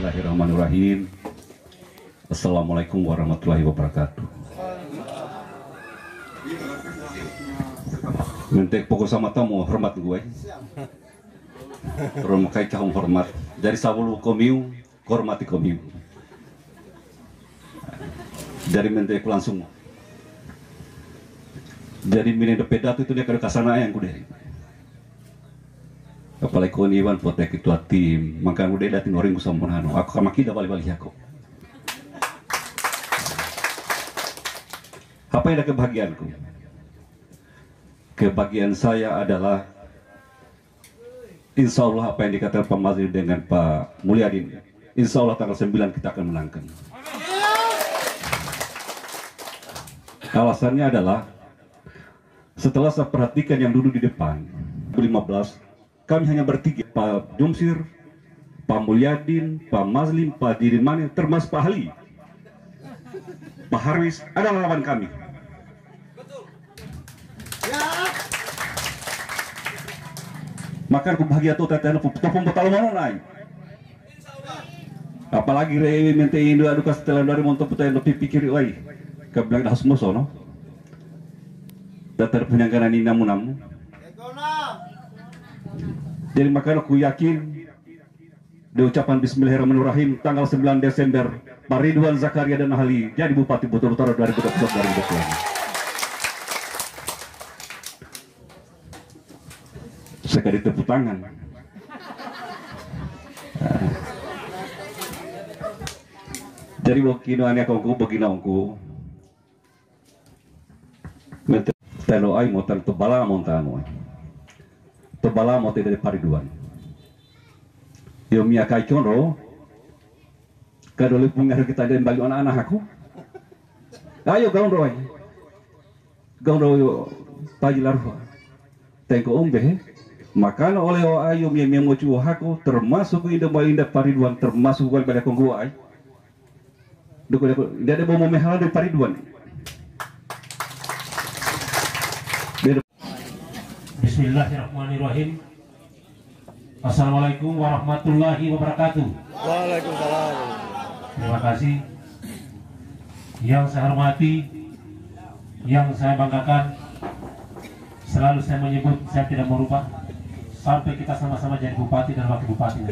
Bismillahirrahmanirrahim. Assalamualaikum warahmatullahi wabarakatuh. Mentek pokok sama tamu hormat gue. Romakai kahum hormat. Dari sabulu komiu, hormati komiu. Dari mentek langsung. Dari minat pedato itu dia kada kasana yang kude. Apalagi kau ni Iwan foto ketua tim, maka udah datin orang ku sama nano. Aku kama kita balik aku. Apa yang ada kebahagiaanku? Kebahagiaan saya adalah insya Allah apa yang dikatakan Pak Mazli dengan Pak Mulyadin, insya Allah tanggal 9 kita akan menangkan. Alasannya adalah setelah saya perhatikan yang duduk di depan 2015, kami hanya bertiga, Pak Jumsir, Pak Mulyadin, Pak Mazlim, Pak Didin Mani, termasuk Pak Ali, Pak Harwis adalah lawan kami. Maka aku bahagia tuh teteh tepung betal mana naik. Apalagi re mente Indo adu kastelan dari montok putai lebih pikir oi. Kebelang dah semua sono. Datar penyangkaran ini namu. Jadi maka aku yakin di ucapan Bismillahirrahmanirrahim tanggal 9 Desember Pak Ridwan Zakaria dan Ahli jadi Bupati Bogor Utara 2020. Sekali tepuk tangan. Jadi begini ane aku begini aku. Telo ai mau tan tebala mau tanu. Tebala mau tidak dari Pariduan. Yo mia kai conro. Kadoli pungar kita dan bagi anak-anak aku. Ayo gaun roy. Gaun roy pajilar. Tengko umbe. Maka oleh ayo yang mau haku termasuk indah Pariduan termasuk pada kongguai. Tidak ada bom mehal dari Pariduan. Bismillahirrahmanirrahim. Assalamualaikum warahmatullahi wabarakatuh. Waalaikumsalam. Terima kasih. Yang saya hormati, yang saya banggakan, selalu saya menyebut saya tidak merubah sampai kita sama-sama jadi bupati dan wakil bupati.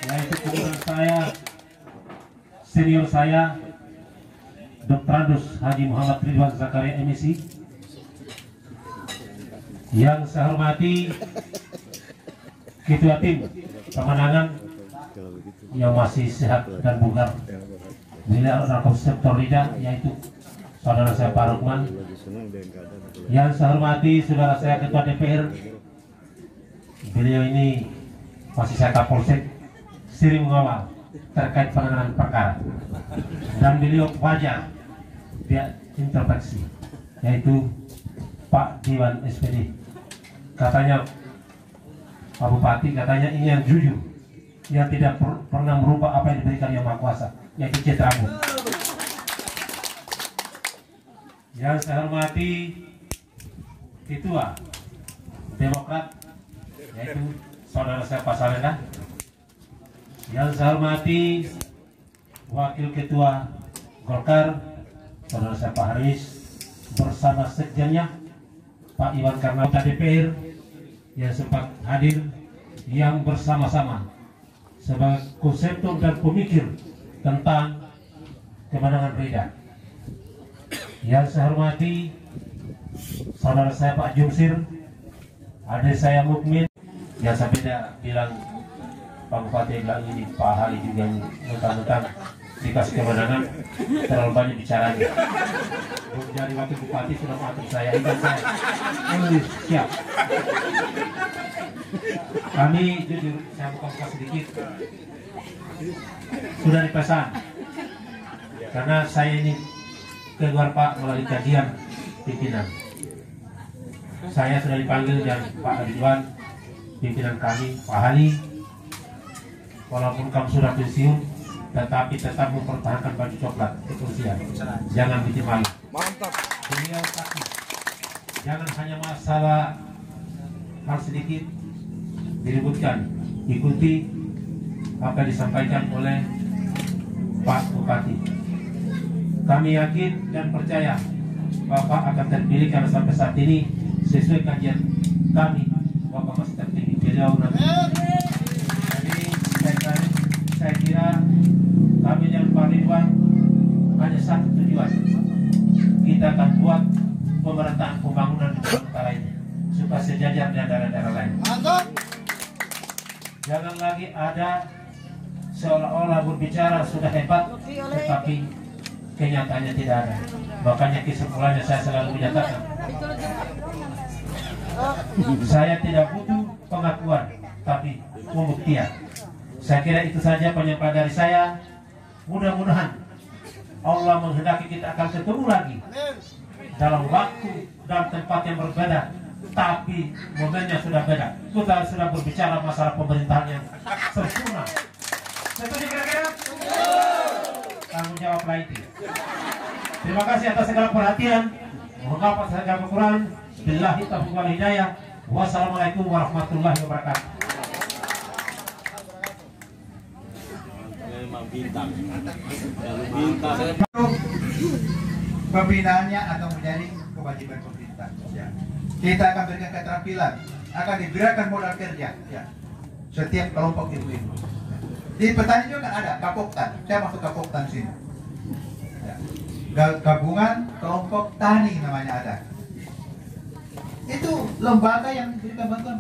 Yaitu kemudian saya, senior saya, Dr. Andus Haji Muhammad Ridwan Zakaria MSI. Yang saya hormati Ketua Tim Pemenangan yang masih sehat dan bugar, beliau adalah konseptor lidah, yaitu saudara saya Pak Rukman. Yang saya hormati saudara saya Ketua DPR, beliau ini masih saya Kapolsek, sering mengawal terkait penanganan perkara, dan beliau wajar dia intervensi, yaitu Pak Diwan SPD. Katanya Pak Bupati, katanya ini yang jujur, yang tidak pernah merubah apa yang diberikan Yang Maha Kuasa, yaitu Cetramu. Yang saya hormati Ketua Demokrat, yaitu saudara saya Pak Salenda. Yang saya hormati Wakil Ketua Golkar, saudara saya Pak Haris, bersama sekjennya Pak Iwan Karnawata DPR yang sempat hadir, yang bersama-sama sebagai konseptor dan pemikir tentang kemenangan Rida. Yang saya hormati saudara saya Pak Jumsir, adik saya Mukmin, yang saya beda bilang Pak Bupati bilang ini Pak Hali juga mentang-mentang dikasih kemenangan terlalu banyak bicaranya. Jadi wakil bupati sudah mengatur saya, ingin saya siap. Kami jujur, saya buka sedikit, sudah dipesan karena saya ini keluar Pak melalui kajian pimpinan. Saya sudah dipanggil dan Pak Ridwan, pimpinan kami, Pak Hali, walaupun kamu sudah pensiun, tetapi tetap mempertahankan baju coklat kepolisian. Jangan bikin malu. Mantap. Beliau sakit. Jangan hanya masalah hal sedikit diributkan. Ikuti akan disampaikan oleh Pak Bupati. Kami yakin dan percaya Bapak akan terpilih karena sampai saat ini sesuai kajian kami Bapak masih terpilih. Beliau nanti. Jadi saya kira kami dan Pak Ridwan hanya satu tujuan. Kita akan buat pemerataan pembangunan di Utara ini supaya sejajar dengan daerah-daerah lain. Jangan lagi ada seolah-olah berbicara sudah hebat, tetapi kenyataannya tidak ada. Makanya kesimpulannya saya selalu menyatakan, saya tidak butuh pengakuan, tapi pembuktian. Saya kira itu saja penyampaian dari saya. Mudah-mudahan Allah menghendaki kita akan ketemu lagi dalam waktu dan tempat yang berbeda, tapi momennya sudah beda. Kita sudah berbicara masalah pemerintahan yang sempurna. Setuju kira-kira? Tanggung jawablah itu. Terima kasih atas segala perhatian. Mohon maaf atas segala kekurangan. Billahi taufiq wal hidayah. Wassalamualaikum warahmatullahi wabarakatuh. Pembinaannya atau menjadi kewajiban pemerintah. Ya. Kita akan berikan keterampilan, akan diberikan modal kerja. Ya. Setiap kelompok ibu-ibu. Di petani juga ada Kapoktan. Saya masuk Kapoktan sini. Ya. Gabungan kelompok tani namanya ada. Itu lembaga yang diberikan bantuan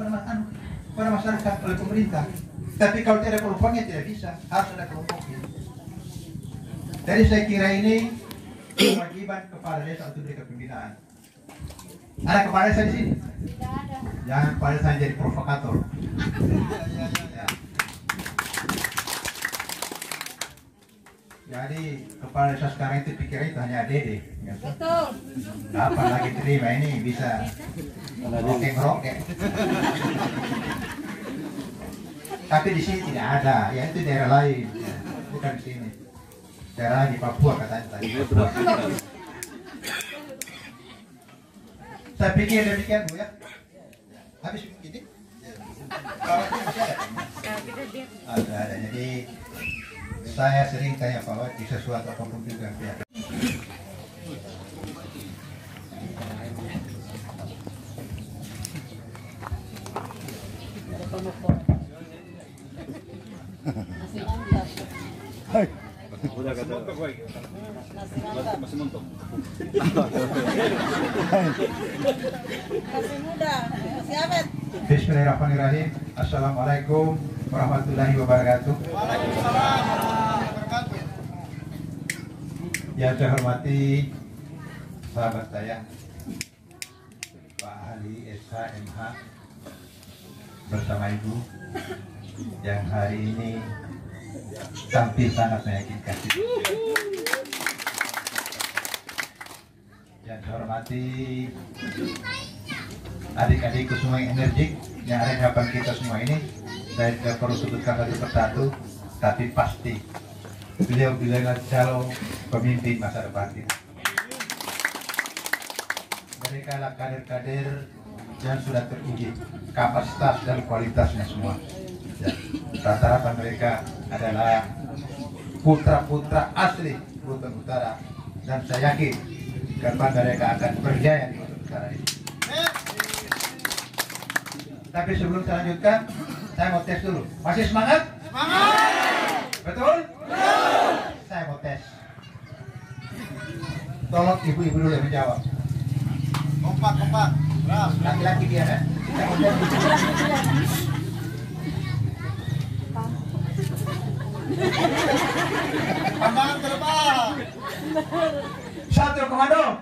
pada masyarakat oleh pemerintah. Tapi kalau tidak kelompoknya tidak bisa, harus ada kelompoknya. Jadi saya kira ini kewajiban kepala desa untuk berikan pembinaan. Ada kepala desa di sini? Tidak ada. Jangan kepala desa jadi provokator. Ya. Jadi kepala desa sekarang itu pikirannya itu hanya dede. Ya. Betul. Apa lagi terima ini bisa rokek. Tapi di sini tidak ada, ya itu daerah lain, ya. Bukan di sini. Daerah di Papua katanya tadi. Saya pikir demikian Bu ya. Habis begini. Ada. Jadi saya sering tanya Pak Wati sesuatu apapun juga ya. Udah kata masih montok. Masih muda, masih awet. Bismillahirrahmanirrahim. Assalamualaikum warahmatullahi wabarakatuh. Yang saya hormati sahabat saya Pak Ali SHMH bersama Ibu yang hari ini tampil sangat meyakinkan. Yang saya hormati adik-adikku semua yang energik yang ada di hadapan kita semua ini. Saya tidak perlu sebutkan satu persatu, tapi pasti beliau calon pemimpin masa depan kita. Mereka adalah kader-kader yang sudah teruji kapasitas dan kualitasnya semua. Ya. Rata-rata mereka adalah putra-putra asli Buton Utara, dan saya yakin ke depan mereka akan berjaya di Buton Utara ini. Tapi sebelum saya lanjutkan, saya mau tes dulu. Masih semangat? Semangat! Betul? Betul! Saya mau tes. Tolong ibu-ibu dulu yang menjawab. Kompak. Laki-laki dia, ya? Saya mau tes. Pandangan ke depan. Satu komando.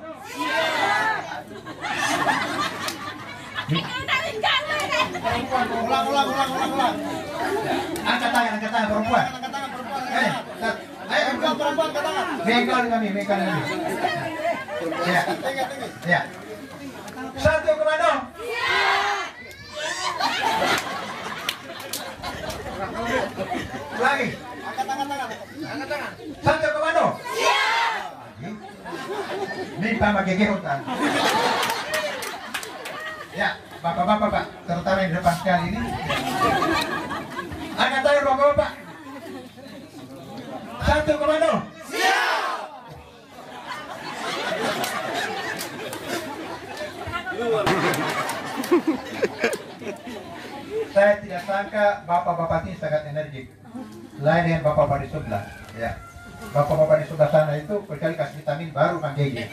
Ulang. Angkat tangan perempuan. Ayo perempuan angkat tangan. Megang kami. Ya. Satu komando. Lagi. Angkat tangan. Satu komando. Ini tambah gegerutan. Ya, bapak-bapak, terutama yang di depan sekali ini. Angkat tangan bapak-bapak. Satu komando. Saya tidak sangka bapak-bapak ini sangat energik. Lain dengan bapak-bapak di sebelah. Ya. Bapak-bapak di sebelah sana itu kecuali kasih vitamin baru pakai gigi.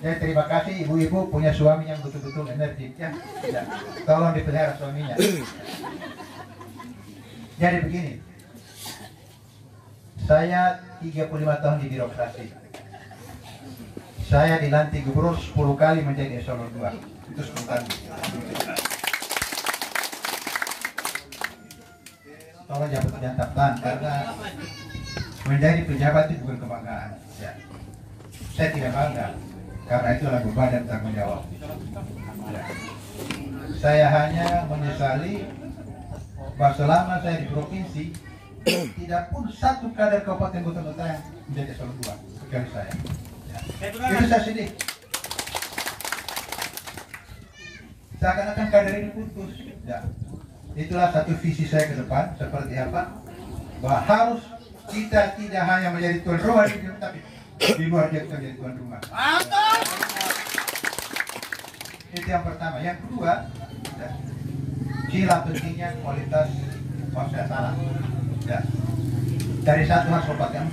Jadi terima kasih ibu-ibu punya suami yang betul-betul energik ya. Ya. Tolong dipelihara suaminya. Jadi begini. Saya 35 tahun di birokrasi. Saya dilantik gubernur 10 kali menjadi eselon 2. Itu 10 kali. Tolong jangan tap-tapan karena menjadi pejabat itu bukan kebanggaan. Ya. Saya tidak bangga karena itu adalah beban dan tanggung jawab. Ya. Saya hanya menyesali bahwa selama saya di provinsi tidak pun satu kader Kabupaten Buton Utara yang menjadi eselon 2 kecuali saya. Ya. Itu saya sedih. Seakan-akan kader ini putus. Ya. Itulah satu visi saya ke depan seperti apa, bahwa harus kita tidak hanya menjadi tuan rumah di hidup, tapi di luar dia kita menjadi tuan rumah. Itu yang pertama. Yang kedua, ya, sila pentingnya kualitas saya salah. Ya. Dari 1 harus lompat ke 4.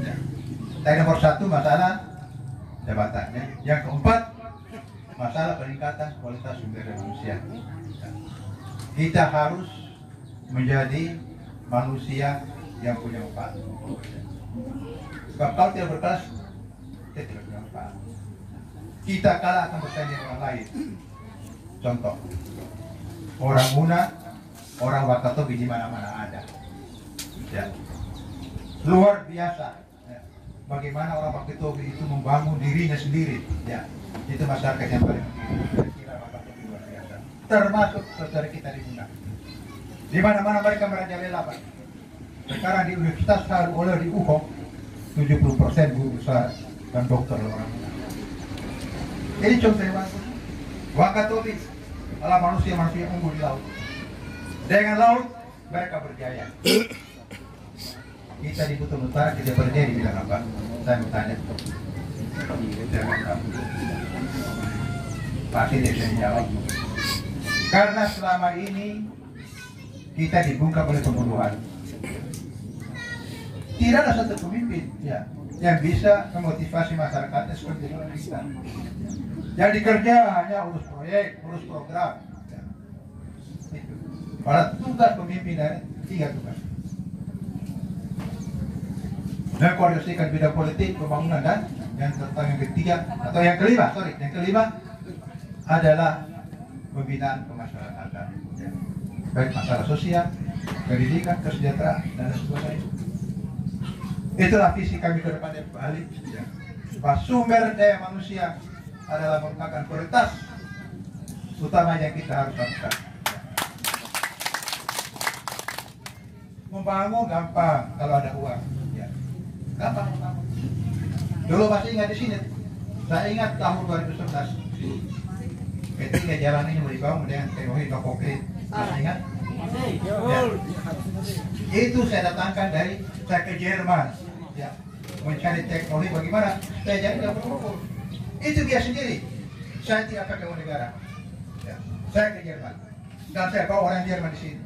Ya. Dari nomor 1 masalah jabatannya. Yang keempat masalah peningkatan kualitas sumber daya manusia. Ya. Kita harus menjadi manusia yang punya manfaat. Sebab kalau tidak berkelas, kita tidak punya manfaat. Kita kalah akan bersaing dengan orang lain. Contoh, orang Muna, orang Wakatobi di mana-mana ada. Ya. Luar biasa. Ya. Bagaimana orang Wakatobi itu membangun dirinya sendiri. Ya. Itu masyarakat yang paling kira Wakatobi luar biasa. Termasuk saudara kita di Muna. Di mana-mana mereka merajalela, Pak. Sekarang di Universitas Haruolo di UHO 70% guru besar dan dokter orang Muna. Ini contoh yang bagus. Wakatobi adalah manusia-manusia unggul di laut. Dengan laut mereka berjaya. Kita di Buton Utara kita berjaya di bidang apa? Saya mau tanya. Pasti dia bisa menjawab. Karena selama ini kita dibungkam oleh pembunuhan. Tidak ada satu pemimpin ya, yang bisa memotivasi masyarakatnya seperti kita. Jadi kerja hanya urus proyek, urus program. Ya. Itu. Pada tugas pemimpin ada 3 tugas. Mengkoordinasikan bidang politik, pembangunan dan yang ketiga atau yang kelima adalah pembinaan kemasyarakatan. Ya. Baik masalah sosial, pendidikan, kesejahteraan dan sebagainya. Itulah visi kami ke depan yang balik. Ya. Bahwa sumber daya manusia adalah merupakan prioritas utama yang kita harus lakukan. Ya. Membangun gampang kalau ada uang. Ya. Gampang membangun. Dulu masih ingat di sini. Saya ingat tahun 2011. Ketika jalan ini mau dibangun dengan teknologi no konkret. Masih ingat? Ya. Itu saya datangkan saya ke Jerman. Ya. Mencari teknologi bagaimana saya jadi dapat ukur. Itu dia sendiri. Saya tidak pakai uang negara. Ya. Saya ke Jerman dan saya bawa orang Jerman di sini.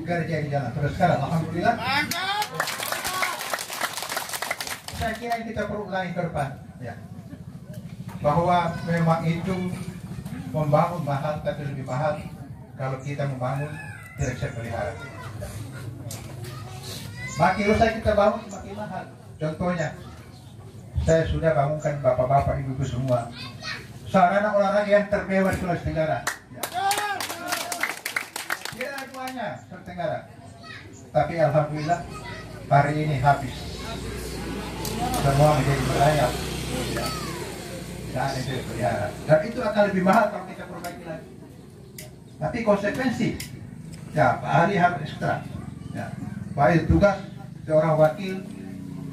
Kerja di jalan. Terus sekarang, alhamdulillah. Saya kira kita perlu ulangi ke depan. Ya. Bahwa memang itu membangun mahal, tapi lebih mahal kalau kita membangun tidak bisa pelihara. Makin rusak kita bangun, makin mahal. Contohnya, saya sudah bangunkan bapak-bapak, ibu-ibu semua sarana olahraga yang termewah di Sulawesi Tenggara. Ya. Tidak ada duanya Sulawesi Tenggara. Tapi alhamdulillah hari ini habis. Semua menjadi berlayar. Ya. Tidak ada yang pelihara. Dan itu akan lebih mahal kalau kita perbaiki lagi. Tapi konsekuensi, ya Pak Ari harus ekstra. Ya. Pak Ari tugas seorang wakil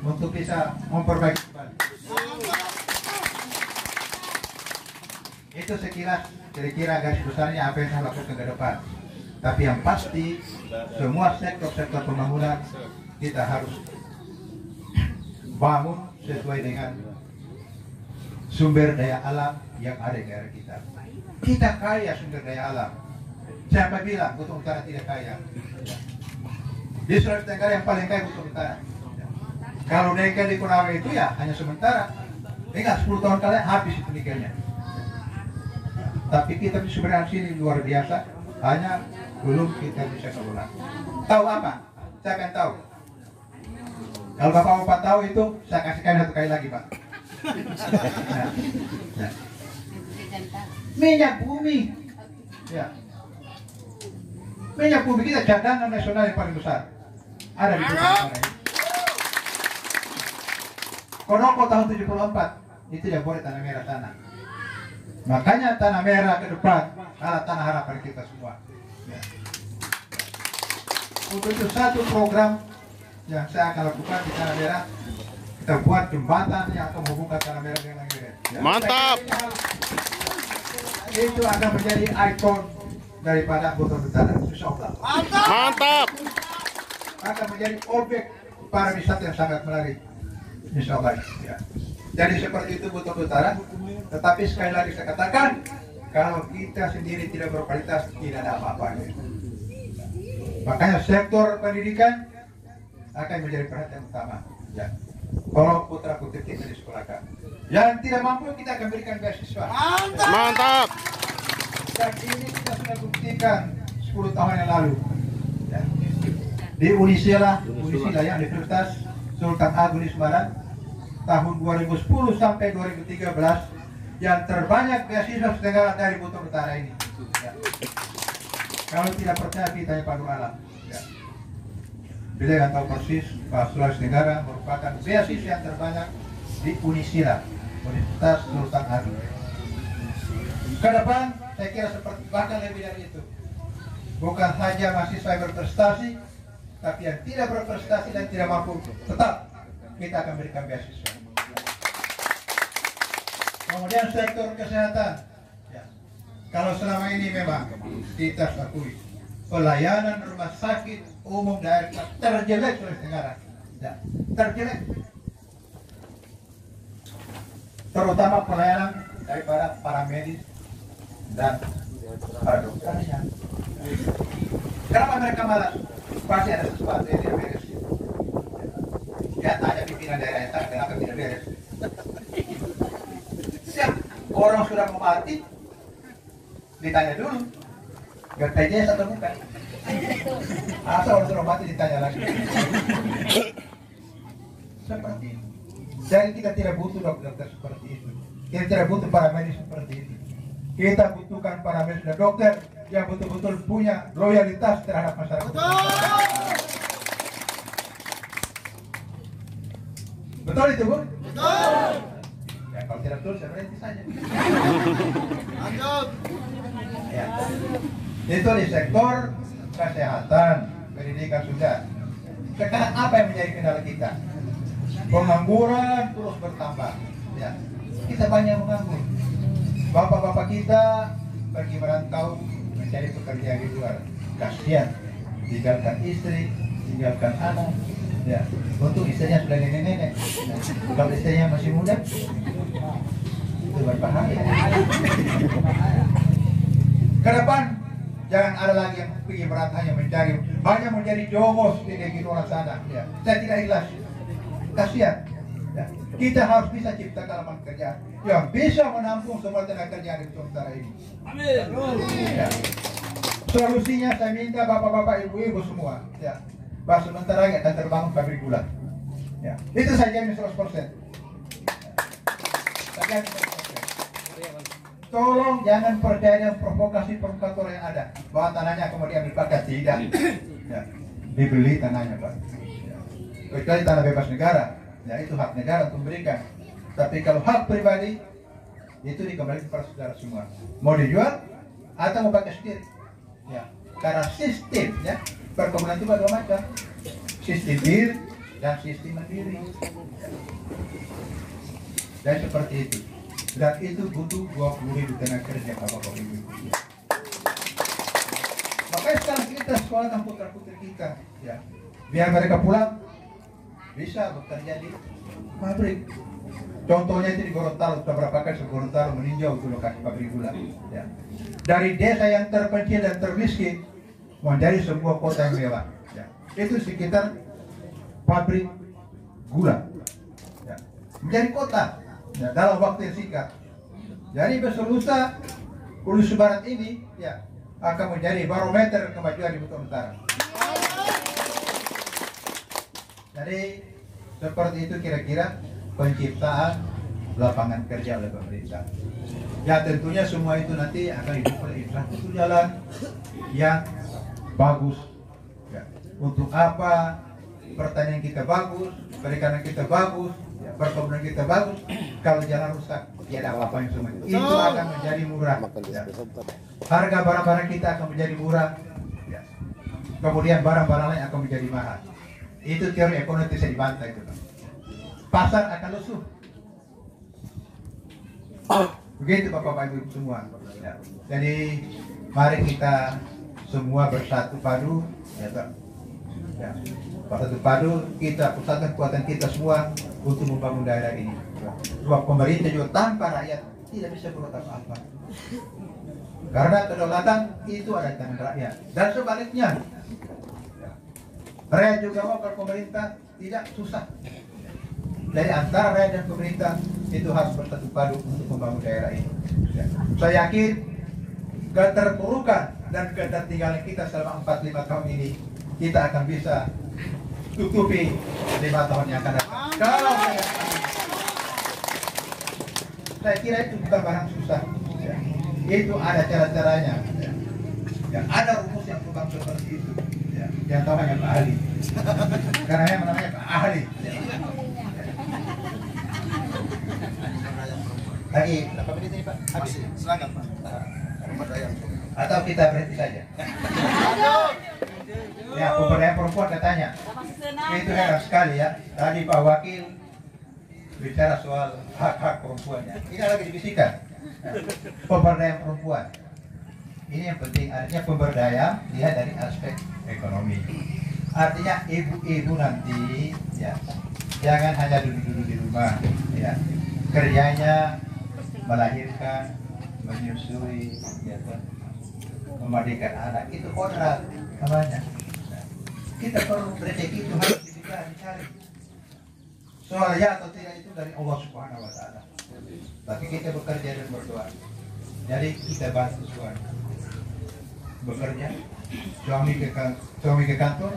untuk bisa memperbaiki kembali. Itu sekilas kira-kira garis besarnya apa yang saya lakukan ke depan. Tapi yang pasti semua sektor-sektor pembangunan kita harus bangun sesuai dengan sumber daya alam yang ada di negara kita. Kita kaya sumber daya alam. Siapa bilang Buton Utara tidak kaya? Di Sulawesi Tenggara yang paling kaya Buton Utara. Kalau nikel di Konawe itu ya hanya sementara. Ingat 10 tahun kalian habis itu nikelnya. Tapi kita di sumber daya sini luar biasa. Hanya belum kita bisa kelola. Tahu apa? Siapa yang tahu? Kalau bapak-bapak tahu itu, saya kasihkan satu kali lagi, Pak. Nah. Minyak bumi. Ya. Minyak bumi kita cadangan nasional yang paling besar. Ada di Utara ini. Konoko tahun 74 itu tidak boleh tanah merah sana. Makanya tanah merah ke depan adalah tanah harapan kita semua. Ya. Untuk itu satu program yang saya akan lakukan di tanah merah, kita buat jembatan yang akan menghubungkan tanah merah dengan Langit. Ya. Mantap. Itu akan menjadi ikon daripada Buton Utara. Insyaallah. Mantap. Akan menjadi objek para wisata yang sangat menarik. Insyaallah. Ya. Jadi seperti itu Buton Utara. Tetapi sekali lagi saya katakan, kalau kita sendiri tidak berkualitas, tidak ada apa-apanya. Makanya sektor pendidikan akan menjadi perhatian utama. Ya. Tolong putra putri kita disekolahkan. Yang tidak mampu kita akan berikan beasiswa. Mantap. Dan ini kita sudah buktikan 10 tahun yang lalu. Ya. Di Unisila yang Universitas Sultan Agung di Semarang tahun 2010 sampai 2013 yang terbanyak beasiswa setengah dari Buton Utara ini. Ya. Kalau tidak percaya kita tanya Pak Nur Alam. Ya. Beliau yang tahu persis Pak Sulawesi Tenggara merupakan beasiswa yang terbanyak di Unisila, Universitas Sultan Agung. Ke depan saya kira seperti bahkan lebih dari itu. Bukan saja mahasiswa yang berprestasi, tapi yang tidak berprestasi dan tidak mampu tetap kita akan berikan beasiswa. Kemudian sektor kesehatan. Ya. Kalau selama ini memang kita akui pelayanan rumah sakit umum daerah terjelek Sulawesi Tenggara. Ya. Terjelek. Terutama pelayanan daripada para medis dan para dokternya. Kenapa mereka malas? Pasti ada sesuatu yang tidak beres. Ya tanya pimpinan daerah yang tak kenapa tidak beres. Siap, orang sudah mau mati, ditanya dulu, BPJS atau bukan? Asal orang sudah mati ditanya lagi. Seperti itu. Jadi kita tidak butuh dokter seperti itu. Kita tidak butuh para medis seperti itu. Kita butuhkan para medis dan dokter yang betul-betul punya loyalitas terhadap masyarakat. Betul itu, Bu? Betul. Ya, kalau tidak betul, saya berhenti saja. Lanjut. Ya. Itu di sektor kesehatan, pendidikan sudah. Sekarang apa yang menjadi kendala kita? Pengangguran terus bertambah. Ya. Kita banyak menganggur. Bapak-bapak kita pergi merantau mencari pekerjaan di luar. Kasihan, tinggalkan istri, tinggalkan anak. Ya, untuk istrinya sudah nenek-nenek. Nah, kalau istrinya masih muda, itu berbahaya. Ke depan jangan ada lagi yang pergi merantau hanya mencari, hanya menjadi jongos di negeri orang sana. Ya, saya tidak ikhlas. Kasihan. Ya, kita harus bisa ciptakan lapangan kerja yang bisa menampung semua tenaga kerja di Utara ini. Amin. Ya. Solusinya saya minta bapak-bapak, ibu-ibu semua. Ya. Bahwa sementara lagi akan terbangun pabrik gula. Ya. Itu saja ini 100%. Ya. Tolong jangan percaya dengan provokasi provokator yang ada. Bahwa tanahnya kemudian dipakai tidak. Ya. Dibeli tanahnya, Pak. Ya. Kecuali tanah bebas negara. Ya, itu hak negara untuk memberikan. Tapi kalau hak pribadi itu dikembalikan kepada saudara semua. Mau dijual atau mau pakai sendiri. Ya, karena sistem ya perkebunan itu dua macam. Sistem bir dan sistem mandiri. Ya. Dan seperti itu. Dan itu butuh 20.000 tenaga kerja Bapak Ibu. Makanya sekarang kita sekolahkan putra-putri kita, ya, biar mereka pulang bisa bekerja di pabrik. Contohnya itu di Gorontalo, beberapa kali Gorontalo meninjau itu lokasi pabrik gula. Ya. Dari desa yang terpencil dan termiskin menjadi sebuah kota yang mewah. Ya. Itu sekitar pabrik gula. Ya. Menjadi kota, ya, dalam waktu yang singkat. Jadi besok lusa Sulawesi Barat ini, ya, akan menjadi barometer kemajuan di Buton Utara. Jadi seperti itu kira-kira penciptaan lapangan kerja oleh pemerintah. Ya tentunya semua itu nanti akan didukung oleh infrastruktur jalan yang bagus. Ya. Untuk apa pertanian kita bagus, perikanan kita bagus, ya, perkebunan kita bagus, kalau jalan rusak tidak apa-apa yang semua itu akan menjadi murah. Ya. Harga barang-barang kita akan menjadi murah. Ya. Kemudian barang-barang lain akan menjadi mahal. Itu teori ekonomi bisa dibantah itu. Pasar akan lusuh. Begitu Bapak Ibu semua. Ya. Jadi mari kita semua bersatu padu, ya, ya. Bersatu padu kita pusatkan kekuatan kita semua untuk membangun daerah ini. Sebab pemerintah juga tanpa rakyat tidak bisa berbuat apa-apa. Karena kedaulatan itu ada di tangan rakyat dan sebaliknya. Rakyat juga mau kalau pemerintah tidak susah. Dari antara rakyat dan pemerintah itu harus bersatu padu untuk membangun daerah ini. Ya. Saya yakin keterpurukan dan ketertinggalan kita selama 4-5 tahun ini kita akan bisa tutupi 5 tahun yang akan datang. Kalau saya kira itu bukan barang susah. Ya. Itu ada cara-caranya. Ya. Ya, ada rumus yang kembang seperti itu. Ya. Yang tahu hanya Pak Ahli. Karena yang namanya Pak Ahli. Ya. Lagi berapa menit ini Pak? Habis. Silakan Pak. Atau kita berhenti saja. Ya, pemberdayaan perempuan katanya. Itu heran sekali ya. Tadi Pak Wakil bicara soal hak-hak perempuannya. Ini lagi dibisikkan. Pemberdayaan perempuan. Ini yang penting, artinya pemberdayaan lihat dari aspek ekonomi. Artinya ibu-ibu nanti ya jangan hanya duduk-duduk di rumah, ya, kerjanya melahirkan, menyusui, ya, memandikan anak, itu kodrat namanya. Nah, kita perlu rezeki itu harus dicari. Soal ya atau tidak itu dari Allah Subhanahu Wa Taala. Tapi kita bekerja dan berdoa. Jadi kita bantu suami bekerja, suami ke kantor,